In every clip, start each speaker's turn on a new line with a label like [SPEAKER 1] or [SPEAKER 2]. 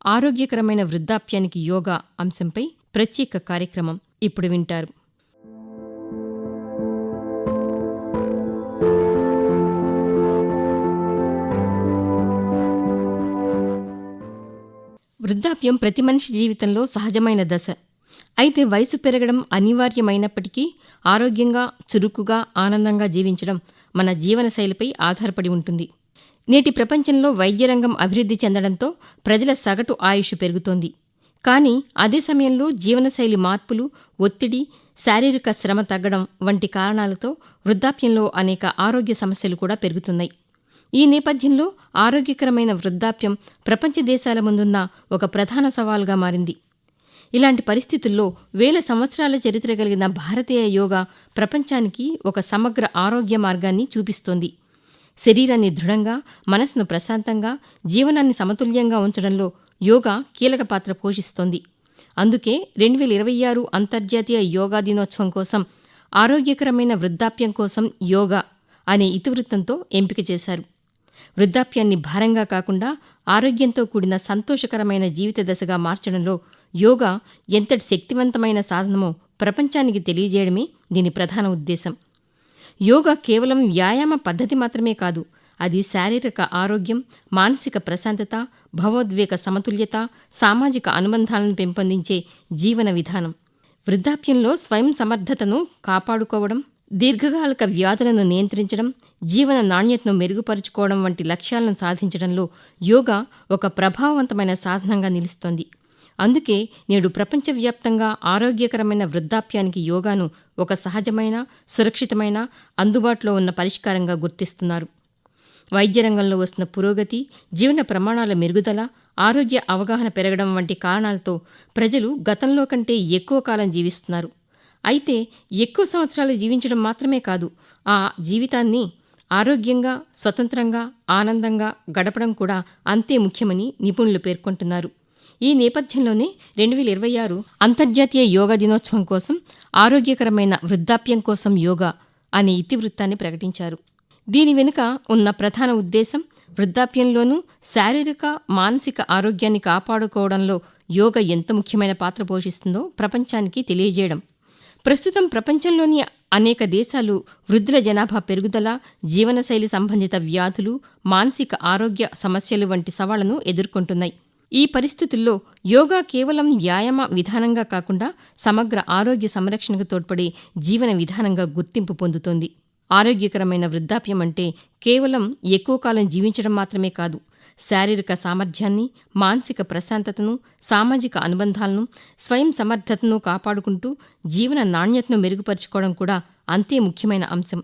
[SPEAKER 1] ఆరోగ్యకరమైన వృద్ధాప్యానికి యోగా అంశంపై ప్రత్యేక కార్యక్రమం ఇప్పుడు వింటారు. వృద్ధాప్యం ప్రతి మనిషి జీవితంలో సహజమైన దశ. అయితే వయసు పెరగడం అనివార్యమైనప్పటికీ ఆరోగ్యంగా, చురుకుగా, ఆనందంగా జీవించడం మన జీవనశైలిపై ఆధారపడి ఉంటుంది. నేటి ప్రపంచంలో వైద్యరంగం అభివృద్ధి చెందడంతో ప్రజల సగటు ఆయుష్ పెరుగుతోంది. కానీ అదే సమయంలో జీవనశైలి మార్పులు, ఒత్తిడి, శారీరక శ్రమ తగ్గడం వంటి కారణాలతో వృద్ధాప్యంలో అనేక ఆరోగ్య సమస్యలు కూడా పెరుగుతున్నాయి. ఈ నేపథ్యంలో ఆరోగ్యకరమైన వృద్ధాప్యం ప్రపంచ దేశాల ముందున్న ఒక ప్రధాన సవాలుగా మారింది. ఇలాంటి పరిస్థితుల్లో వేల సంవత్సరాల చరిత్ర కలిగిన భారతీయ యోగా ప్రపంచానికి ఒక సమగ్ర ఆరోగ్య మార్గాన్ని చూపిస్తోంది. శరీరాన్ని దృఢంగా, మనసును ప్రశాంతంగా, జీవనాన్ని సమతుల్యంగా ఉంచడంలో యోగా కీలక పాత్ర పోషిస్తోంది. అందుకే 2026 అంతర్జాతీయ యోగా దినోత్సవం కోసం ఆరోగ్యకరమైన వృద్ధాప్యం కోసం యోగా అనే ఇతివృత్తంతో ఎంపిక చేశారు. వృద్ధాప్యాన్ని భారంగా కాకుండా ఆరోగ్యంతో కూడిన సంతోషకరమైన జీవిత దశగా మార్చడంలో యోగా ఎంతటి శక్తివంతమైన సాధనమో ప్రపంచానికి తెలియజేయడమే దీని ప్రధాన ఉద్దేశం. యోగా కేవలం వ్యాయామ పద్ధతి మాత్రమే కాదు, అది శారీరక ఆరోగ్యం, మానసిక ప్రశాంతత, భావోద్వేగ సమతుల్యత, సామాజిక అనుబంధాలను పెంపొందించే జీవన విధానం. వృద్ధాప్యంలో స్వయం సమర్థతను కాపాడుకోవడం, దీర్ఘకాలిక వ్యాధులను నియంత్రించడం, జీవన నాణ్యతను మెరుగుపరుచుకోవడం వంటి లక్ష్యాలను సాధించడంలో యోగా ఒక ప్రభావవంతమైన సాధనంగా నిలుస్తోంది. అందుకే నేడు ప్రపంచవ్యాప్తంగా ఆరోగ్యకరమైన వృద్ధాప్యానికి యోగాను ఒక సహజమైన, సురక్షితమైన, అందుబాటులో ఉన్న పరిష్కారంగా గుర్తిస్తున్నారు. వైద్య రంగంలో వస్తున్న పురోగతి, జీవన ప్రమాణాల మెరుగుదల, ఆరోగ్య అవగాహన పెరగడం వంటి కారణాలతో ప్రజలు గతంలో కంటే ఎక్కువ కాలం జీవిస్తున్నారు. అయితే ఎక్కువ సంవత్సరాలు జీవించడం మాత్రమే కాదు, ఆ జీవితాన్ని ఆరోగ్యంగా, స్వతంత్రంగా, ఆనందంగా గడపడం కూడా అంతే ముఖ్యమని నిపుణులు పేర్కొంటున్నారు. ఈ నేపథ్యంలోనే 2026 అంతర్జాతీయ యోగా దినోత్సవం కోసం ఆరోగ్యకరమైన వృద్ధాప్యం కోసం యోగా అనే ఇతివృత్తాన్ని ప్రకటించారు. దీని వెనుక ఉన్న ప్రధాన ఉద్దేశం వృద్ధాప్యంలోనూ శారీరక, మానసిక ఆరోగ్యాన్ని కాపాడుకోవడంలో యోగా ఎంత ముఖ్యమైన పాత్ర పోషిస్తుందో ప్రపంచానికి తెలియజేయడం. ప్రస్తుతం ప్రపంచంలోని అనేక దేశాలు వృద్ధుల జనాభా పెరుగుదల, జీవనశైలి సంబంధిత వ్యాధులు, మానసిక ఆరోగ్య సమస్యలు వంటి సవాళ్లను ఎదుర్కొంటున్నాయి. ఈ పరిస్థితుల్లో యోగా కేవలం వ్యాయామ విధానంగా కాకుండా సమగ్ర ఆరోగ్య సంరక్షణకు తోడ్పడే జీవన విధానంగా గుర్తింపు పొందుతోంది. ఆరోగ్యకరమైన వృద్ధాప్యం అంటే కేవలం ఎక్కువ కాలం జీవించడం మాత్రమే కాదు, శారీరక సామర్థ్యాన్ని, మానసిక ప్రశాంతతను, సామాజిక అనుబంధాలను, స్వయం సమర్థతను కాపాడుకుంటూ జీవన నాణ్యతను మెరుగుపరుచుకోవడం కూడా అంతే ముఖ్యమైన అంశం.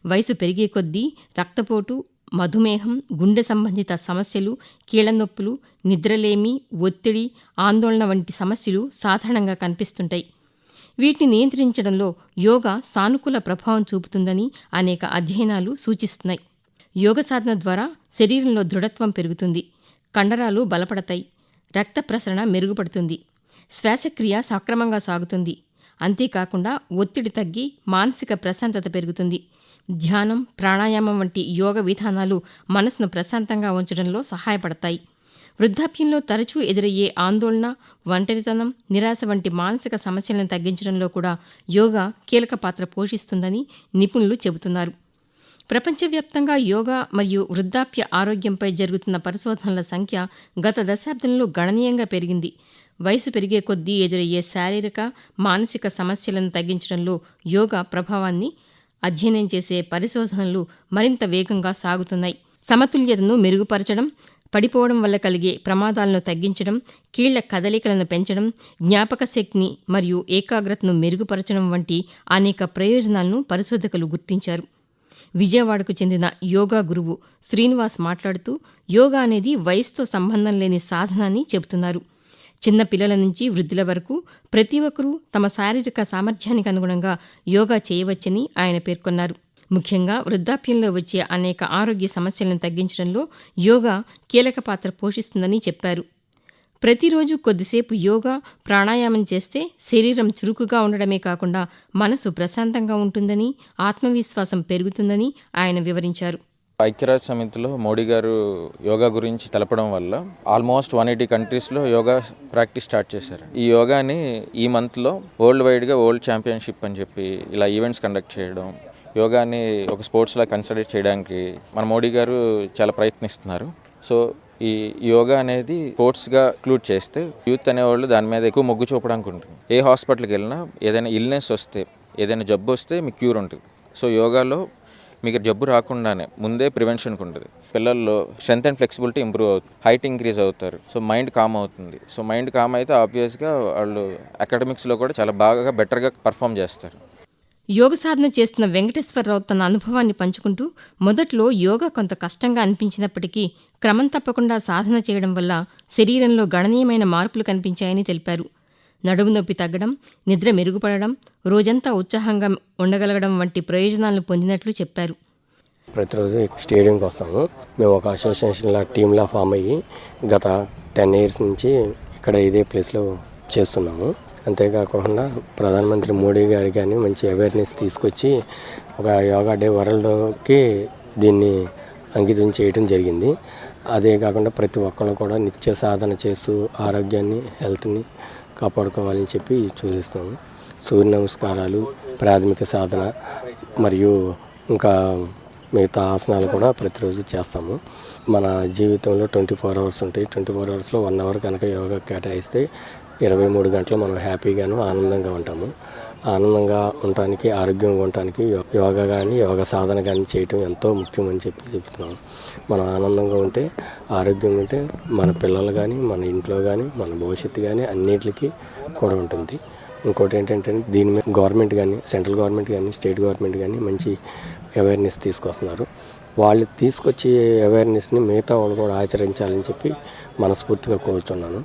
[SPEAKER 1] వయసు పెరిగే కొద్దీ రక్తపోటు, మధుమేహం, గుండె సంబంధిత సమస్యలు, కీళ్లనొప్పులు, నిద్రలేమి, ఒత్తిడి, ఆందోళన వంటి సమస్యలు సాధారణంగా కనిపిస్తుంటాయి. వీటిని నియంత్రించడంలో యోగా సానుకూల ప్రభావం చూపుతుందని అనేక అధ్యయనాలు సూచిస్తున్నాయి. యోగ సాధన ద్వారా శరీరంలో దృఢత్వం పెరుగుతుంది, కండరాలు బలపడతాయి, రక్త ప్రసరణ మెరుగుపడుతుంది, శ్వాసక్రియ సక్రమంగా సాగుతుంది. అంతేకాకుండా ఒత్తిడి తగ్గి మానసిక ప్రశాంతత పెరుగుతుంది. ధ్యానం, ప్రాణాయామం వంటి యోగ విధానాలు మనసును ప్రశాంతంగా ఉంచడంలో సహాయపడతాయి. వృద్ధాప్యంలో తరచూ ఎదురయ్యే ఆందోళన, ఒంటరితనం, నిరాశ వంటి మానసిక సమస్యలను తగ్గించడంలో కూడా యోగా కీలక పాత్ర పోషిస్తుందని నిపుణులు చెబుతున్నారు. ప్రపంచవ్యాప్తంగా యోగా మరియు వృద్ధాప్య ఆరోగ్యంపై జరుగుతున్న పరిశోధనల సంఖ్య గత దశాబ్దంలో గణనీయంగా పెరిగింది. వయసు పెరిగే కొద్దీ ఎదురయ్యే శారీరక, మానసిక సమస్యలను తగ్గించడంలో యోగా ప్రభావాన్ని అధ్యయనం చేసే పరిశోధనలు మరింత వేగంగా సాగుతున్నాయి. సమతుల్యతను మెరుగుపరచడం, పడిపోవడం వల్ల కలిగే ప్రమాదాలను తగ్గించడం, కీళ్ల కదలికలను పెంచడం, జ్ఞాపక శక్తిని మరియు ఏకాగ్రతను మెరుగుపరచడం వంటి అనేక ప్రయోజనాలను పరిశోధకులు గుర్తించారు. విజయవాడకు చెందిన యోగా గురువు శ్రీనివాస్ మాట్లాడుతూ యోగా అనేది వయసుతో సంబంధం లేని సాధన అని చెబుతున్నారు. చిన్న పిల్లల నుంచి వృద్ధుల వరకు ప్రతి ఒక్కరూ తమ శారీరక సామర్థ్యానికి అనుగుణంగా యోగా చేయవచ్చని ఆయన పేర్కొన్నారు. ముఖ్యంగా వృద్ధాప్యంలో వచ్చే అనేక ఆరోగ్య సమస్యలను తగ్గించడంలో యోగా కీలక పాత్ర పోషిస్తుందని చెప్పారు. ప్రతిరోజు కొద్దిసేపు యోగా, ప్రాణాయామం చేస్తే శరీరం చురుకుగా ఉండడమే కాకుండా మనసు ప్రశాంతంగా ఉంటుందని, ఆత్మవిశ్వాసం పెరుగుతుందని ఆయన వివరించారు.
[SPEAKER 2] ఐక్యరాజ్య సమితిలో మోడీ గారు యోగా గురించి తెలపడం వల్ల ఆల్మోస్ట్ 180 కంట్రీస్లో యోగా ప్రాక్టీస్ స్టార్ట్ చేశారు. ఈ యోగాని ఈ మంత్లో వరల్డ్ వైడ్గా వరల్డ్ ఛాంపియన్షిప్ అని చెప్పి ఇలా ఈవెంట్స్ కండక్ట్ చేయడం, యోగాని ఒక స్పోర్ట్స్లా కన్సిడర్ చేయడానికి మన మోడీ గారు చాలా ప్రయత్నిస్తున్నారు. సో ఈ యోగా అనేది స్పోర్ట్స్గా ఇంక్లూడ్ చేస్తే యూత్ అనేవాళ్ళు దాని మీద ఎక్కువ మొగ్గు చూపడానికి ఉంటుంది. ఏ హాస్పిటల్కి వెళ్ళినా ఏదైనా ఇల్నెస్ వస్తే, ఏదైనా జబ్బు వస్తే మీకు క్యూర్ ఉంటుంది. సో యోగాలో మీకు జబ్బు రాకుండానే ముందే ప్రివెన్షన్కి ఉంటుంది. పిల్లల్లో స్ట్రెంత్ అండ్ ఫ్లెక్సిబిలిటీ ఇంప్రూవ్ అవుతుంది, హైట్ ఇంక్రీజ్ అవుతారు. సో మైండ్ కామ్ అవుతుంది. సో మైండ్ కామ్ అయితే ఆబ్వియస్గా వాళ్ళు అకాడమిక్స్లో కూడా చాలా బాగా బెటర్గా పర్ఫామ్ చేస్తారు.
[SPEAKER 1] యోగ సాధన చేస్తున్న వెంకటేశ్వరరావు తన అనుభవాన్ని పంచుకుంటూ, మొదట్లో యోగా కొంత కష్టంగా అనిపించినప్పటికీ క్రమం తప్పకుండా సాధన చేయడం వల్ల శరీరంలో గణనీయమైన మార్పులు కనిపించాయని తెలిపారు. నడుము నొప్పి తగ్గడం, నిద్ర మెరుగుపడడం, రోజంతా ఉత్సాహంగా ఉండగలగడం వంటి ప్రయోజనాలను పొందినట్లు చెప్పారు.
[SPEAKER 3] ప్రతిరోజు స్టేడియంకి వస్తాము. మేము ఒక అసోసియేషన్లా టీంలా ఫామ్ అయ్యి గత 10 years నుంచి ఇక్కడ ఇదే ప్లేస్లో చేస్తున్నాము. అంతేకాకుండా ప్రధానమంత్రి మోడీ గారు కానీ మంచి అవేర్నెస్ తీసుకొచ్చి ఒక యోగా డే వరల్డ్కి దీన్ని అంకితం చేయడం జరిగింది. అదే కాకుండా ప్రతి ఒక్కళ్ళు కూడా నిత్య సాధన చేస్తూ ఆరోగ్యాన్ని, హెల్త్ని కాపాడుకోవాలని చెప్పి సూచిస్తాము. సూర్య నమస్కారాలు, ప్రాథమిక సాధన మరియు ఇంకా మిగతా ఆసనాలు కూడా ప్రతిరోజు చేస్తాము. మన జీవితంలో 24 hours ఉంటాయి. 24 hours 1 hour కనుక యోగా కేటాయిస్తే 23 గంటలు మనం హ్యాపీగాను ఆనందంగా ఉంటాము. ఆనందంగా ఉండటానికి, ఆరోగ్యంగా ఉండటానికి యోగా కానీ యోగా సాధన కానీ చేయటం ఎంతో ముఖ్యమని చెప్తున్నాము. మనం ఆనందంగా ఉంటే, ఆరోగ్యంగా ఉంటే మన పిల్లలు కానీ, మన ఇంట్లో కానీ, మన భవిష్యత్తు కానీ అన్నిటికీ కూడా ఉంటుంది. ఇంకోటి ఏంటంటే దీని మీద గవర్నమెంట్ కానీ, సెంట్రల్ గవర్నమెంట్ కానీ, స్టేట్ గవర్నమెంట్ కానీ మంచి అవేర్నెస్ తీసుకొస్తున్నారు. వాళ్ళు తీసుకొచ్చే అవేర్నెస్ని మిగతా వాళ్ళు కూడా ఆచరించాలని చెప్పి మనస్ఫూర్తిగా కోరుతున్నాను.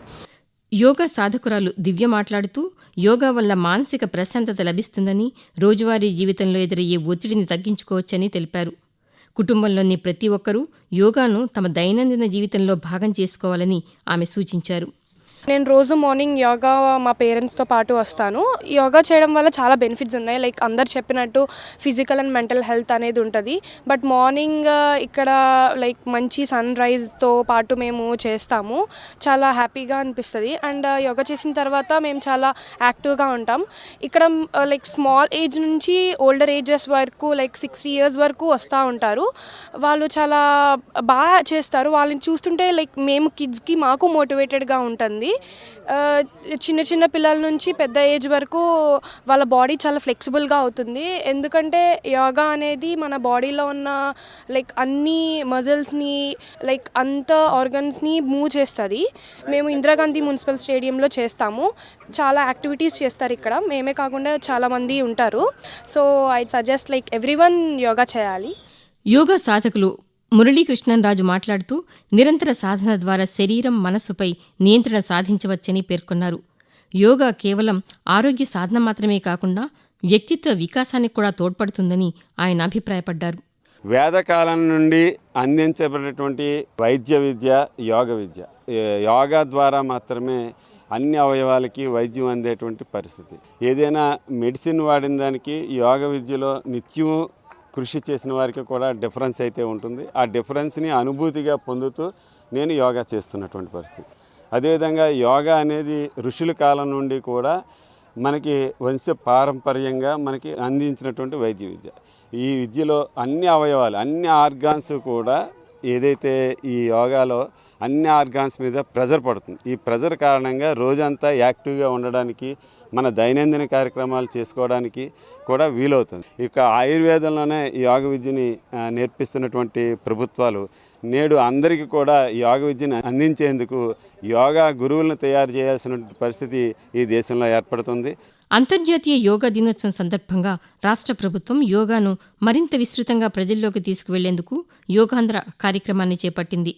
[SPEAKER 1] యోగా సాధకురాలు దివ్య మాట్లాడుతూ, యోగా వల్ల మానసిక ప్రశాంతత లభిస్తుందని, రోజువారీ జీవితంలో ఎదురయ్యే ఒత్తిడిని తగ్గించుకోవచ్చని తెలిపారు. కుటుంబంలోని ప్రతి ఒక్కరూ యోగాను తమ దైనందిన జీవితంలో భాగం చేసుకోవాలని ఆమె సూచించారు.
[SPEAKER 4] నేను రోజు మార్నింగ్ యోగా మా పేరెంట్స్తో పాటు వస్తాను. యోగా చేయడం వల్ల చాలా బెనిఫిట్స్ ఉన్నాయి. లైక్ అందరు చెప్పినట్టు ఫిజికల్ అండ్ మెంటల్ హెల్త్ అనేది ఉంటుంది. బట్ మార్నింగ్ ఇక్కడ లైక్ మంచి సన్ రైజ్తో పాటు మేము చేస్తాము. చాలా హ్యాపీగా అనిపిస్తుంది. అండ్ యోగా చేసిన తర్వాత మేము చాలా యాక్టివ్గా ఉంటాం. ఇక్కడ లైక్ స్మాల్ ఏజ్ నుంచి ఓల్డర్ ఏజెస్ వరకు లైక్ 60 years వరకు వస్తూ ఉంటారు. వాళ్ళు చాలా బాగా చేస్తారు. వాళ్ళని చూస్తుంటే లైక్ మేము కిడ్స్కి మాకు మోటివేటెడ్గా ఉంటుంది. చిన్న చిన్న పిల్లల నుంచి పెద్ద ఏజ్ వరకు వాళ్ళ బాడీ చాలా ఫ్లెక్సిబుల్గా అవుతుంది. ఎందుకంటే యోగా అనేది మన బాడీలో ఉన్న లైక్ అన్ని మజిల్స్ని లైక్ అంత ఆర్గన్స్ని మూవ్ చేస్తుంది. మేము ఇందిరాగాంధీ మున్సిపల్ స్టేడియంలో చేస్తాము. చాలా యాక్టివిటీస్ చేస్తారు ఇక్కడ. మేమే కాకుండా చాలామంది ఉంటారు. So I suggest like everyone yoga చేయాలి.
[SPEAKER 1] యోగా సాధకులు మురళీకృష్ణన్రాజు మాట్లాడుతూ, నిరంతర సాధన ద్వారా శరీరం, మనస్సుపై నియంత్రణ సాధించవచ్చని పేర్కొన్నారు. యోగా కేవలం ఆరోగ్య సాధన మాత్రమే కాకుండా వ్యక్తిత్వ వికాసానికి కూడా తోడ్పడుతుందని ఆయన అభిప్రాయపడ్డారు.
[SPEAKER 5] వేదకాలం నుండి అందించబడినటువంటి వైద్య విద్య యోగ విద్య. యోగా ద్వారా మాత్రమే అన్ని అవయవాలకి వైద్యం అందేటువంటి పరిస్థితి. ఏదైనా మెడిసిన్ వాడిన దానికి యోగ విద్యలో నిత్యం కృషి చేసిన వారికి కూడా డిఫరెన్స్ అయితే ఉంటుంది. ఆ డిఫరెన్స్ని అనుభూతిగా పొందుతూ నేను యోగా చేస్తున్నటువంటి పరిస్థితి. అదేవిధంగా యోగా అనేది ఋషుల కాలం నుండి కూడా మనకి వంశ పారంపర్యంగా మనకి అందించినటువంటి వైద్య విద్య. ఈ విద్యలో అన్ని అవయవాలు, అన్ని ఆర్గాన్స్ కూడా ఏదైతే ఈ యోగాలో అన్ని ఆర్గాన్స్ మీద ప్రెజర్ పడుతుంది. ఈ ప్రెజర్ కారణంగా రోజంతా యాక్టివ్గా ఉండడానికి, మన దైనందిన కార్యక్రమాలు చేసుకోవడానికి కూడా వీలవుతుంది. ఇక ఆయుర్వేదంలోనే యోగ విద్యని నేర్పిస్తున్నటువంటి ప్రభుత్వాలు నేడు అందరికీ కూడా యోగ విద్యను అందించేందుకు యోగా గురువులను తయారు చేయాల్సిన పరిస్థితి ఈ దేశంలో ఏర్పడుతుంది.
[SPEAKER 1] అంతర్జాతీయ యోగా దినోత్సవం సందర్భంగా రాష్ట్ర ప్రభుత్వం యోగాను మరింత విస్తృతంగా ప్రజల్లోకి తీసుకువెళ్లేందుకు యోగాంధ్ర కార్యక్రమాన్ని చేపట్టింది.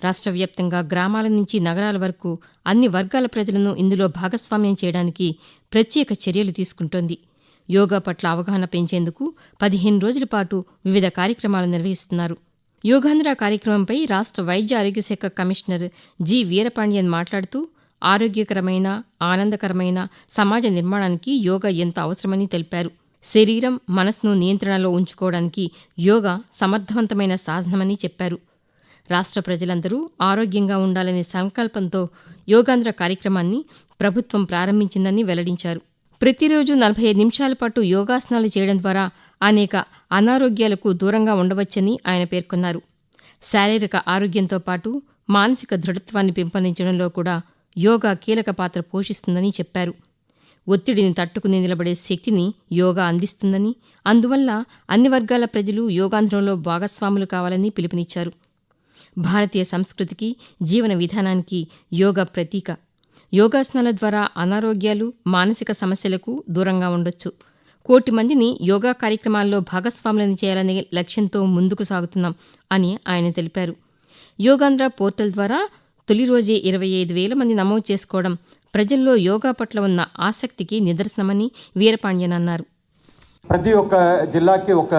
[SPEAKER 1] రాష్ట్ర వ్యాప్తంగా గ్రామాల నుంచి నగరాల వరకు అన్ని వర్గాల ప్రజలను ఇందులో భాగస్వామ్యం చేయడానికి ప్రత్యేక చర్యలు తీసుకుంటోంది. యోగా పట్ల అవగాహన పెంచేందుకు 15 రోజుల పాటు వివిధ కార్యక్రమాలు నిర్వహిస్తున్నారు. యోగాంధ్ర కార్యక్రమంపై రాష్ట్ర వైద్య ఆరోగ్య శాఖ కమిషనర్ జి వీరపాండ్యన్ మాట్లాడుతూ, ఆరోగ్యకరమైన, ఆనందకరమైన సమాజ నిర్మాణానికి యోగా ఎంత అవసరమని తెలిపారు. శరీరం, మనసును నియంత్రణలో ఉంచుకోవడానికి యోగా సమర్థవంతమైన సాధనమని చెప్పారు. రాష్ట్ర ప్రజలందరూ ఆరోగ్యంగా ఉండాలనే సంకల్పంతో యోగాంధ్ర కార్యక్రమాన్ని ప్రభుత్వం ప్రారంభించిందని వెల్లడించారు. ప్రతిరోజు 45 నిమిషాల పాటు యోగాసనాలు చేయడం ద్వారా అనేక అనారోగ్యాలకు దూరంగా ఉండవచ్చని ఆయన పేర్కొన్నారు. శారీరక ఆరోగ్యంతో పాటు మానసిక దృఢత్వాన్ని పెంపొందించడంలో కూడా యోగా కీలక పాత్ర పోషిస్తుందని చెప్పారు. ఒత్తిడిని తట్టుకుని నిలబడే శక్తిని యోగా అందిస్తుందని, అందువల్ల అన్ని వర్గాల ప్రజలు యోగాంధ్రంలో భాగస్వాములు కావాలని పిలుపునిచ్చారు. భారతీయ సంస్కృతికి, జీవన విధానానికి యోగా ప్రతీక. యోగాసనాల ద్వారా అనారోగ్యాలు, మానసిక సమస్యలకు దూరంగా ఉండొచ్చు. 1 కోటి మందిని యోగా కార్యక్రమాల్లో భాగస్వాములను చేయాలనే లక్ష్యంతో ముందుకు సాగుతున్నాం అని ఆయన తెలిపారు. యోగాంధ్ర పోర్టల్ ద్వారా తొలి రోజే 25,000 మంది నమోదు చేసుకోవడం ప్రజల్లో యోగా పట్ల ఉన్న ఆసక్తికి నిదర్శనమని వీరపాండ్యన్ అన్నారు.
[SPEAKER 6] ప్రతి ఒక్క జిల్లాకి ఒక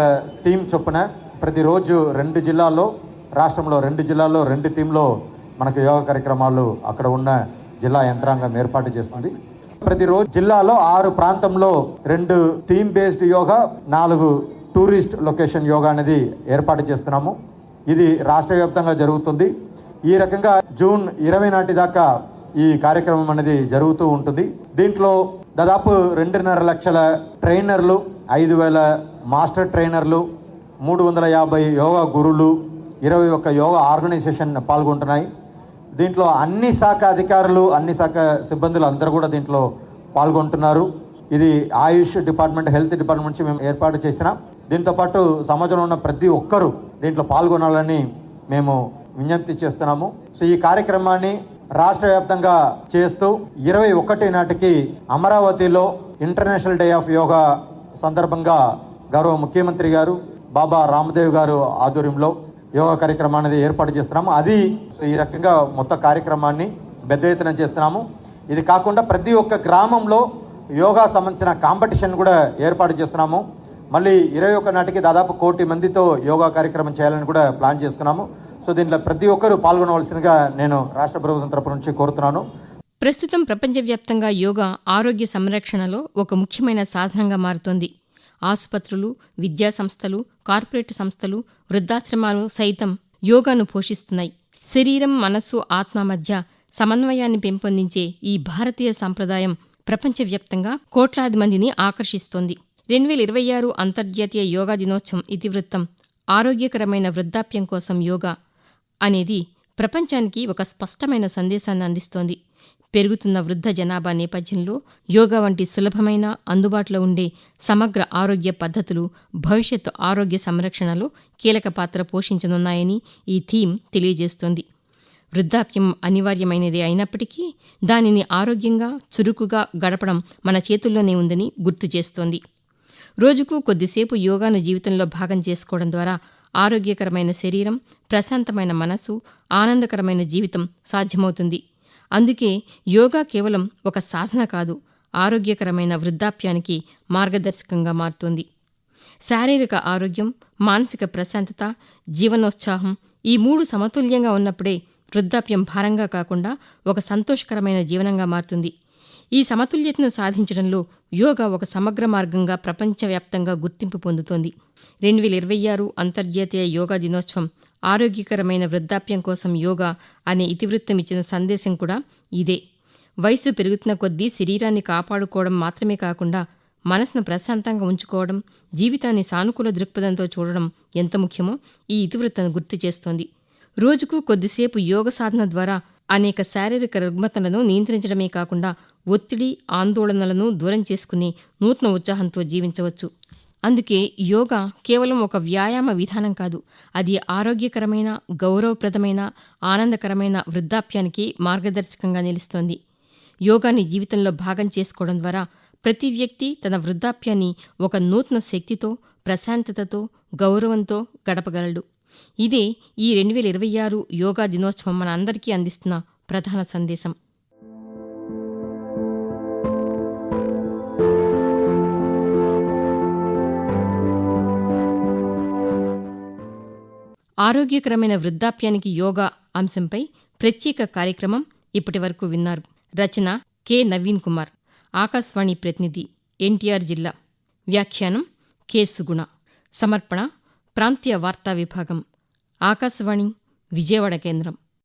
[SPEAKER 6] టీం చొప్పున ప్రతిరోజు 2 జిల్లాల్లో, రాష్ట్రంలో 2 జిల్లాల్లో 2 టీంలో మనకు యోగా కార్యక్రమాలు అక్కడ ఉన్న జిల్లా యంత్రాంగం ఏర్పాటు చేస్తుంది. ప్రతిరోజు జిల్లాలో 6 ప్రాంతంలో 2 team based yoga, 4 tourist location yoga అనేది ఏర్పాటు చేస్తున్నాము. ఇది రాష్ట్ర వ్యాప్తంగా జరుగుతుంది. ఈ రకంగా జూన్ 20 నాటి దాకా ఈ కార్యక్రమం అనేది జరుగుతూ ఉంటుంది. దీంట్లో దాదాపు 2.5 లక్షల ట్రైనర్లు, 5,000 మాస్టర్ ట్రైనర్లు, 350 యోగా గురువులు, 21 యోగా ఆర్గనైజేషన్ పాల్గొంటున్నాయి. దీంట్లో అన్ని శాఖ అధికారులు, అన్ని శాఖ సిబ్బందులు అందరూ కూడా దీంట్లో పాల్గొంటున్నారు. ఇది ఆయుష్ డిపార్ట్మెంట్, హెల్త్ డిపార్ట్మెంట్ నుంచి మేము ఏర్పాటు చేసినాం. దీంతోపాటు సమాజంలో ఉన్న ప్రతి ఒక్కరూ దీంట్లో పాల్గొనాలని మేము విజ్ఞప్తి చేస్తున్నాము. సో ఈ కార్యక్రమాన్ని రాష్ట్ర వ్యాప్తంగా చేస్తూ 21 నాటికి అమరావతిలో ఇంటర్నేషనల్ డే ఆఫ్ యోగా సందర్భంగా గౌరవ ముఖ్యమంత్రి గారు బాబా రామదేవ్ గారు ఆధ్వర్యంలో యోగా కార్యక్రమాన్ని అనేది ఏర్పాటు చేస్తున్నాము. అది ఈ రకంగా మొత్తం కార్యక్రమాన్ని పెద్ద ఎత్తున చేస్తున్నాము. ఇది కాకుండా ప్రతి ఒక్క గ్రామంలో యోగా సంబంధించిన కాంపిటీషన్ కూడా ఏర్పాటు చేస్తున్నాము. మళ్ళీ 21 నాటికి దాదాపు 1 కోటి మందితో యోగా కార్యక్రమం చేయాలని కూడా ప్లాన్ చేసుకున్నాము. సో దీంట్లో ప్రతి ఒక్కరూ పాల్గొనవలసిందిగా నేను రాష్ట్ర ప్రభుత్వం తరపు నుంచి కోరుతున్నాను.
[SPEAKER 1] ప్రస్తుతం ప్రపంచవ్యాప్తంగా యోగా ఆరోగ్య సంరక్షణలో ఒక ముఖ్యమైన సాధనంగా మారుతోంది. ఆసుపత్రులు, విద్యా సంస్థలు, కార్పొరేట్ సంస్థలు, వృద్ధాశ్రమాలు సైతం యోగాను పోషిస్తున్నాయి. శరీరం, మనస్సు, ఆత్మ మధ్య సమన్వయాన్ని పెంపొందించే ఈ భారతీయ సంప్రదాయం ప్రపంచవ్యాప్తంగా కోట్లాది మందిని ఆకర్షిస్తోంది. 2026 అంతర్జాతీయ యోగా దినోత్సవం ఇతివృత్తం ఆరోగ్యకరమైన వృద్ధాప్యం కోసం యోగా అనేది ప్రపంచానికి ఒక స్పష్టమైన సందేశాన్ని అందిస్తోంది. పెరుగుతున్న వృద్ధ జనాభా నేపథ్యంలో యోగా వంటి సులభమైన, అందుబాటులో ఉండే సమగ్ర ఆరోగ్య పద్ధతులు భవిష్యత్తు ఆరోగ్య సంరక్షణలో కీలక పాత్ర పోషించనున్నాయని ఈ థీమ్ తెలియజేస్తోంది. వృద్ధాప్యం అనివార్యమైనదే అయినప్పటికీ దానిని ఆరోగ్యంగా, చురుకుగా గడపడం మన చేతుల్లోనే ఉందని గుర్తు చేస్తోంది. రోజుకు కొద్దిసేపు యోగాను జీవితంలో భాగం చేసుకోవడం ద్వారా ఆరోగ్యకరమైన శరీరం, ప్రశాంతమైన మనసు, ఆనందకరమైన జీవితం సాధ్యమవుతుంది. అందుకే యోగా కేవలం ఒక సాధన కాదు, ఆరోగ్యకరమైన వృద్ధాప్యానికి మార్గదర్శకంగా మారుతోంది. శారీరక ఆరోగ్యం, మానసిక ప్రశాంతత, జీవనోత్సాహం ఈ 3 సమతుల్యంగా ఉన్నప్పుడే వృద్ధాప్యం భారంగా కాకుండా ఒక సంతోషకరమైన జీవనంగా మారుతుంది. ఈ సమతుల్యతను సాధించడంలో యోగా ఒక సమగ్ర మార్గంగా ప్రపంచవ్యాప్తంగా గుర్తింపు పొందుతోంది. 2026 అంతర్జాతీయ యోగా దినోత్సవం ఆరోగ్యకరమైన వృద్ధాప్యం కోసం యోగా అనే ఇతివృత్తం ఇచ్చిన సందేశం కూడా ఇదే. వయసు పెరుగుతున్న కొద్దీ శరీరాన్ని కాపాడుకోవడం మాత్రమే కాకుండా మనసును ప్రశాంతంగా ఉంచుకోవడం, జీవితాన్ని సానుకూల దృక్పథంతో చూడడం ఎంత ముఖ్యమో ఈ ఇతివృత్తం గుర్తు చేస్తోంది. రోజుకు కొద్దిసేపు యోగ సాధన ద్వారా అనేక శారీరక రుగ్మతలను నియంత్రించడమే కాకుండా ఒత్తిడి, ఆందోళనలను దూరం చేసుకుని నూతన ఉత్సాహంతో జీవించవచ్చు. అందుకే యోగా కేవలం ఒక వ్యాయామ విధానం కాదు, అది ఆరోగ్యకరమైన, గౌరవప్రదమైన, ఆనందకరమైన వృద్ధాప్యానికి మార్గదర్శకంగా నిలుస్తోంది. యోగాని జీవితంలో భాగం చేసుకోవడం ద్వారా ప్రతి వ్యక్తి తన వృద్ధాప్యాన్ని ఒక నూతన శక్తితో, ప్రశాంతతతో, గౌరవంతో గడపగలడు. ఇదే ఈ 2026 యోగా దినోత్సవం మన అందరికీ అందిస్తున్న ప్రధాన సందేశం. ఆరోగ్యకరమైన వృద్ధాప్యానికి యోగా అంశంపై ప్రత్యేక కార్యక్రమం ఇప్పటివరకు విన్నారు. రచన కె. నవీన్ కుమార్, ఆకాశవాణి ప్రతినిధి, ఎన్టీఆర్ జిల్లా. వ్యాఖ్యానం కె సుగుణ. సమర్పణ ప్రాంతీయ వార్తా విభాగం. ఆకాశవాణి విజయవాడ కేంద్రం.